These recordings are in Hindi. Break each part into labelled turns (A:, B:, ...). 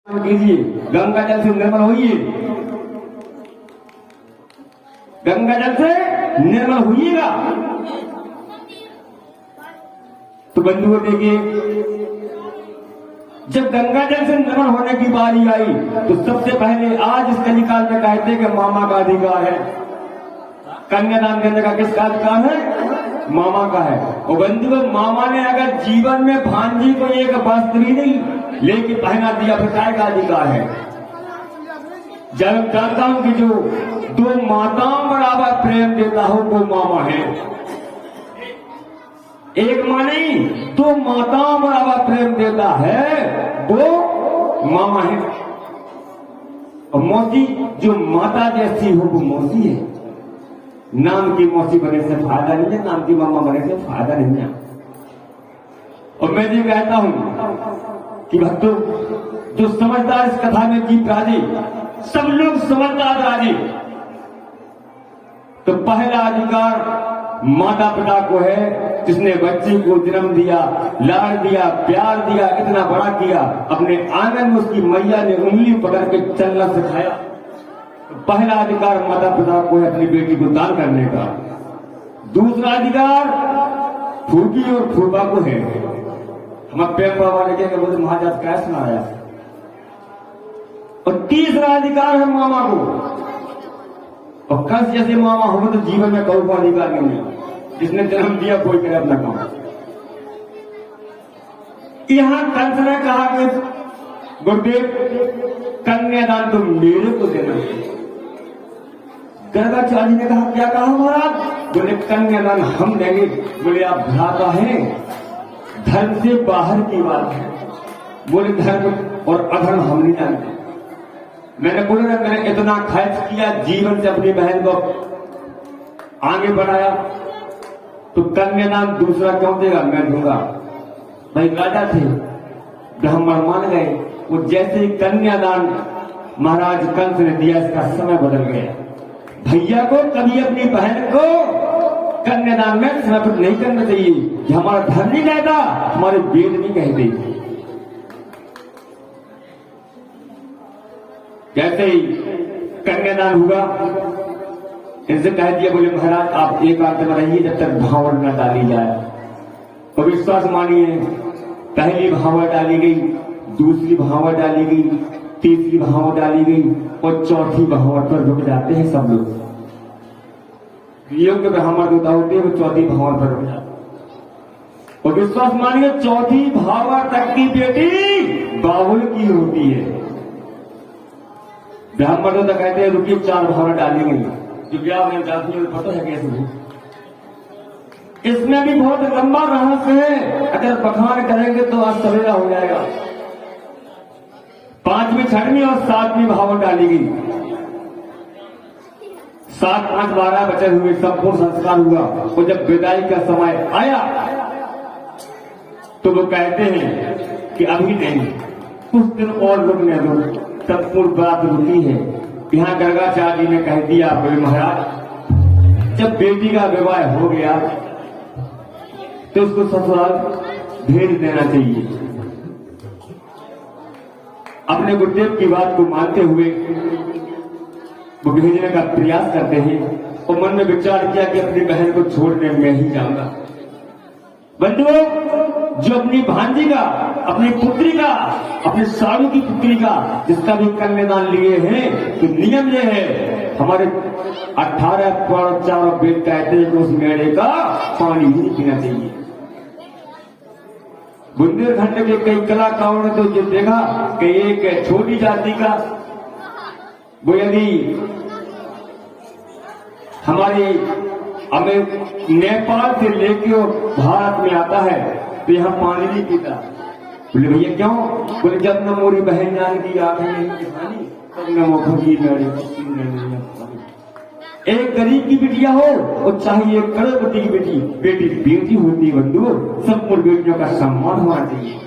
A: कीजिए, गंगा जल से निर्मल होइए, गंगा जल से निर्मल होइएगा। तो बंधुओं देखिए, जब गंगा जल से निर्मल होने की बारी आई तो सबसे पहले आज इस कलिकाल में कहते कि मामा का अधिकार है, कन्यादान करने का किसका अधिकार है? मामा का है। और बंधुओं, मामा ने अगर जीवन में भांजी को एक वस्त्र भी नहीं लेके पहना दिया फिर काय का अधिकार है? जब कहता हूं कि जो दो माताओं बराबर प्रेम देता हो वो मामा है। एक माँ नहीं, दो माताओं बराबर प्रेम देता है वो मामा है। और मौसी जो माता जैसी हो वो मौसी है। नाम की मौसी बने से फायदा नहीं है, नाम की मामा बने से फायदा नहीं है। और मैं ये कहता हूं कि भक्तों, जो समझदार इस कथा में जीत राजी, सब लोग समझदार राजी। तो पहला अधिकार माता पिता को है, जिसने बच्चे को जन्म दिया, लाड़ दिया, प्यार दिया, इतना बड़ा किया, अपने आंगन में उसकी मैया ने उंगली पकड़ के चलना सिखाया। तो पहला अधिकार माता पिता को है अपनी बेटी को दान करने का। दूसरा अधिकार फूफी और फूफा को है। हम प्रेम बाबा ने क्या बोलते महाजात क्या सुनाया। और तीसरा अधिकार है मामा को। और कंस जैसे मामा हो तो जीवन में कौन का अधिकार नहीं है। जिसने जन्म दिया कोई करे अपना काम। यहां कंस ने कहा कि गुरुदेव, कन्यादान तो मेरे को देना है। गर्गाचार्य ने कहा, क्या कहा महाराज? बोले कन्यादान हम देंगे। बोले आप भ्राता हैं, धर्म से बाहर की बात है। बोले धर्म और अधर्म हम नहीं जानते। मैंने बोला ना, मैंने इतना खर्च किया जीवन से अपनी बहन को आगे बढ़ाया, तो कन्यादान दूसरा क्यों देगा? मैं दूंगा। भाई राजा थे, ब्राह्मण मान गए। वो जैसे ही कन्यादान महाराज कंस ने दिया, इसका समय बदल गया। भैया को कभी अपनी बहन को कन्यादान में समर्पित नहीं करना चाहिए। ये हमारा धर्म नहीं कहता, हमारे वेद नहीं कहते। जैसे ही कन्यादान हुआ, इनसे कह दिया, बोले महाराज आप एकांत में रहिए जब तक भावर न डाली जाए। तो विश्वास मानिए, पहली भावर डाली गई, दूसरी भावर डाली गई, तीसरी भावर डाली गई और चौथी भावर पर रुक जाते हैं सब लोग। योग्य ब्राह्मण देवता होते हैं वो चौथी भावर पर रुक जाते। और विश्वास मानिए, चौथी भावर तक की बेटी बाबुल की होती है। ब्राह्मण देवता कहते हैं रुकिए, 4 भावर डाली गई। जो ब्याह में जाती है पता है कैसे। इसमें भी बहुत लंबा रहस्य है, अगर बखान करेंगे तो आज सवेरा हो जाएगा। 5वीं, 6वीं और 7वीं भावर डाली गई। 7, 5, 12 बचे हुए संपूर्ण संस्कार हुआ। और जब विदाई का समय आया तो वो कहते हैं कि अभी नहीं, कुछ दिन और रुकने दो। तब पूर्ण बात रुकी है। यहाँ गर्गाचार्य ने कह दिया, बोले महाराज जब बेटी का विवाह हो गया तो उसको ससुराल भेज देना चाहिए। अपने गुरुदेव की बात को मानते हुए वो भेजने का प्रयास करते हैं। और मन में विचार किया कि अपनी बहन को छोड़ने में ही जाऊंगा। बंधुओं, जो अपनी भांजी का, अपनी पुत्री का, अपने साड़ू की पुत्री का जिसका भी कन्यादान लिए हैं, तो नियम यह है, हमारे 18 पर 4 वेद कहते हैं कि उस मेढ़े का पानी ही पीना चाहिए। बुंदेलखंड के कई कलाकारों ने तो ये देखा कि एक छोटी जाति का वो यदि हमारे नेपाल से लेके भारत में आता है तो यहाँ पानी नहीं पीता। बोले भैया क्यों? बोले जब न मोरी बहन जान की आंखें नहीं दिखानी, तब न मोखों की एक गरीब की बेटिया हो और चाहे एक करोड़पति की बेटी बेटी होती है। बंधु, सब बेटियों का सम्मान होना चाहिए।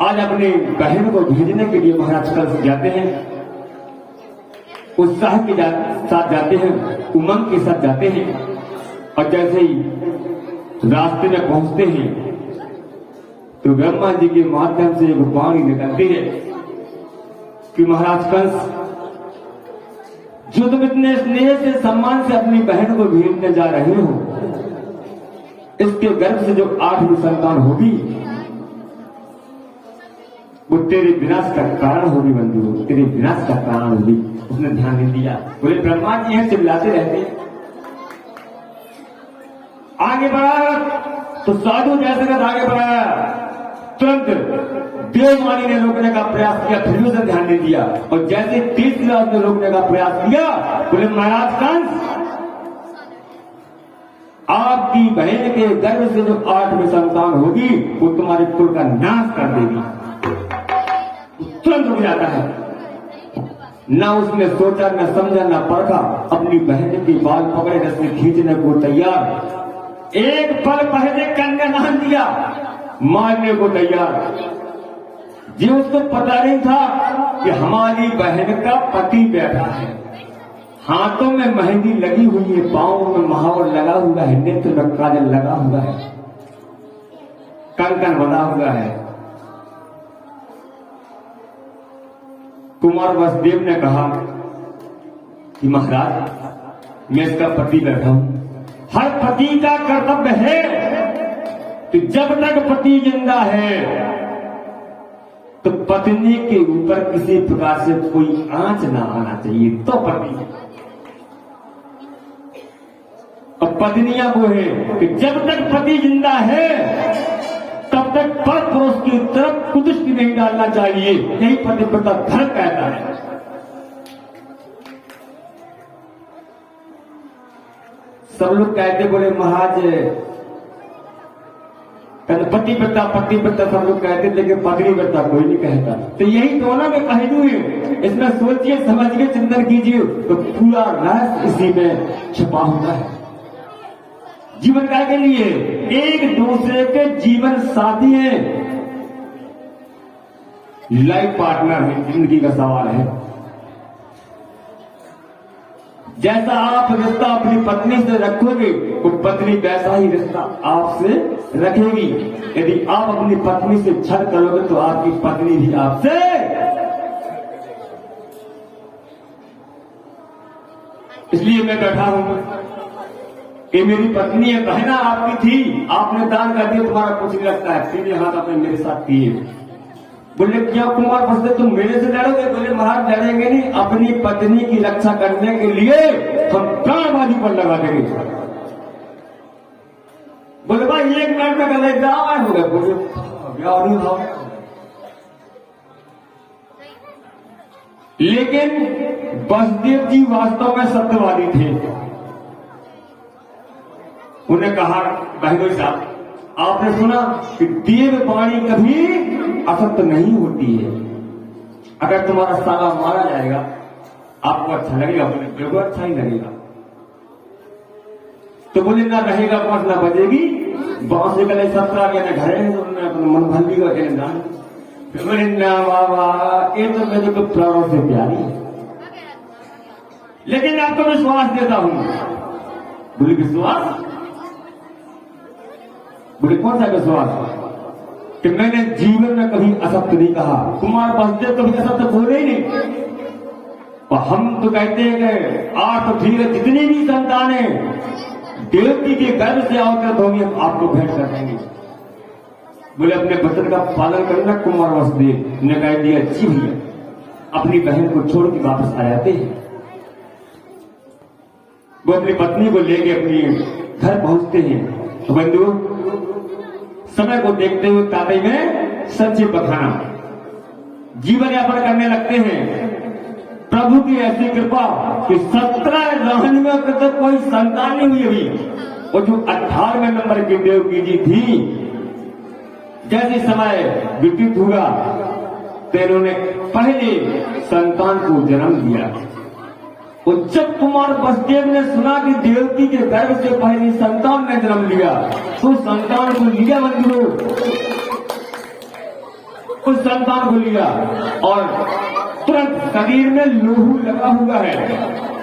A: आज अपने बहन को भेजने के लिए महाराज कल जाते हैं, उत्साह के साथ जाते हैं, उमंग के साथ जाते हैं। और जैसे ही रास्ते में पहुंचते हैं तो ब्रह्मा जी के माध्यम से एक वाणी निकलती है। कि महाराज कंस, जो तुम इतने स्नेह से सम्मान से अपनी बहन को भेजने जा रहे हो, इसके गर्भ से जो 8वीं संतान होगी वो तेरे विनाश का कारण होगी बंधु, तेरे विनाश का कारण होगी। उसने ध्यान नहीं दिया। बोले ब्रह्मा जी हैं, चिल्लाते रहते हैं। आगे बढ़ा तो साधु जैसे का आगे बढ़ाया, तुरंत देववाणी ने रोकने का प्रयास किया, फिर भी उसने ध्यान नहीं दिया। और जैसे तीसरा उसने रोकने का प्रयास किया, बोले महाराज कंस, आपकी बहन के गर्भ से जो 8वीं संतान होगी वो तुम्हारे कुल का नाश कर देगी। तुरंत रुक जाता है। ना उसने सोचा, न समझा, न परखा, अपनी बहन की बाल पकड़े रस्सी खींचने को तैयार। एक पल पहले कन्यादान दिया, मारने को तैयार। जी उसको पता नहीं था कि हमारी बहन का पति बैठा है, हाथों में मेहंदी लगी हुई है, पांवों में महावर लगा हुआ है, नेत्र में काजल लगा हुआ है, कंकन बना हुआ है। कुमार वसुदेव ने कहा कि महाराज मैं इसका पति बैठा हूं। हर पति का कर्तव्य है कि जब तक पति जिंदा है तो पत्नी के ऊपर किसी प्रकार से कोई आंच ना आना चाहिए, तो पति है। और पत्नियां वो है कि जब तक पति जिंदा है तब तक पर पुरुष की तरफ कुछ भी नहीं डालना चाहिए। यही पतिव्रता धर्म कहता है। सब लोग कहते, बोले महाराज पतिव्रता सब लोग कहते, लेकिन पत्नीव्रता कोई नहीं कहता। तो यही दोनों में पहलू है, इसमें सोचिए, समझिए, चिंतन कीजिए तो पूरा रहस्य इसी में छुपा होता है। जीवन का के लिए एक दूसरे के जीवन साथी हैं, लाइफ पार्टनर है, जिंदगी का सवाल है। जैसा आप रिश्ता अपनी पत्नी से रखोगे तो पत्नी वैसा ही रिश्ता आपसे रखेगी। यदि आप अपनी पत्नी से छल करोगे तो आपकी पत्नी भी आपसे। इसलिए मैं बैठा हूं, ये मेरी पत्नी है, बहना आपकी थी, आपने दान कर दिया, तुम्हारा कुछ नहीं लगता है, सीधे हाथ आपने मेरे साथ किए। बोले क्या कुमार फंसते तुम मेरे से लड़ोगे? बोले महाराज लड़ेंगे नहीं, अपनी पत्नी की रक्षा करने के लिए हम प्राणबाजी पर लगा देंगे। बोले भाई 1 मिनट में गले ब्याह हो गए। बोले ब्याह नहीं हो, लेकिन वसुदेव जी वास्तव में सत्यवादी थे। उन्हें कहा, बहनों साहब आपने सुना कि देववाणी कभी असत्य नहीं होती है। अगर तुम्हारा साला मारा जाएगा आपको अच्छा लगेगा? बोले बिल्कुल अच्छा ही लगेगा। तो बोले ना रहेगा बांस ना बजेगी, बांस से गले 17 के घर है, तो उन्होंने अपना मन भल भी करके दान। बोले ना बाबा ये तो मेरे को प्राणों से प्यारी है, लेकिन आपको विश्वास देता हूं। बोले विश्वास? बोले कौन सा विश्वास? कि मैंने जीवन में कभी असत्य नहीं कहा। कुमार वसुदेव कभी असत्य बोले ही नहीं। और हम तो कहते हैं कि 8 ठीक है, जितनी भी संतानें देवकी के गर्भ से अवतरित होंगी हम आपको भेंट कर देंगे। बोले अपने वचन का पालन करना। कुमार वसुदेव ने कह दिया जी भैया, अपनी बहन को छोड़ के वापस आ जाते हैं। वो अपनी पत्नी को लेके अपने घर पहुंचते हैं। तो बंधु समय को देखते हुए ताबे में सच्ची बखाना जीवन यापन करने लगते हैं। प्रभु की ऐसी कृपा कि 17 रहनियों के तो कोई संतान नहीं हुई अभी। और जो 18वें नंबर की देवकी जी थी, जैसे समय व्यतीत हुआ तो इन्होंने पहले संतान को जन्म दिया। और जब कुमार वसुदेव ने सुना कि देवकी के गर्भ से पहली संतान ने जन्म लिया तो संतान को लिया बंधु, उस संतान को लिया और तुरंत शरीर में लोहू लगा हुआ है,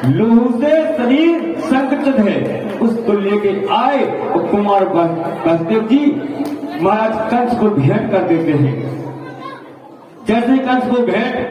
A: लोहू से शरीर संकुचित है, उसको लेके आए और कुमार वसुदेव जी महाराज कंस को भेंट कर देते हैं। जैसे कंस को भेंट